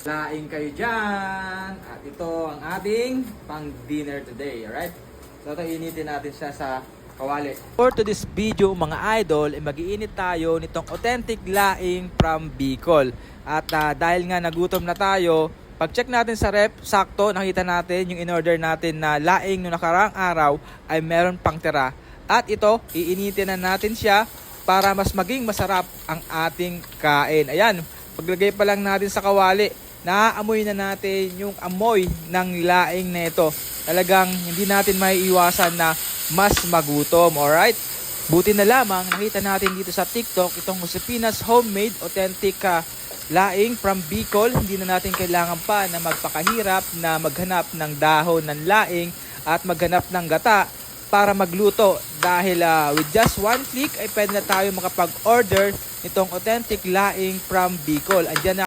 Laing kayo dyan. At ito ang ating pang dinner today. Alright? So ito, initin natin siya sa kawali. For today's video mga idol, mag-iinit tayo nitong authentic laing from Bicol. At dahil nga nagutom na tayo, pag-check natin sa rep, sakto nakita natin yung in-order natin na laing noong nakaraang araw ay meron pang tira. At ito, iinitin na natin siya para mas maging masarap ang ating kain. Ayan, paglagay pa lang natin sa kawali, naaamoy na natin yung amoy ng laing na ito. Talagang hindi natin maiiwasan na mas magutom. Alright? Buti na lamang nakita natin dito sa TikTok itong Josephina's Homemade Authentic laing from Bicol. Hindi na natin kailangan pa na magpakahirap na maghanap ng dahon ng laing at maghanap ng gata para magluto. Dahil with just one click ay pwede na tayo makapag-order itong authentic laing from Bicol. Andiyan na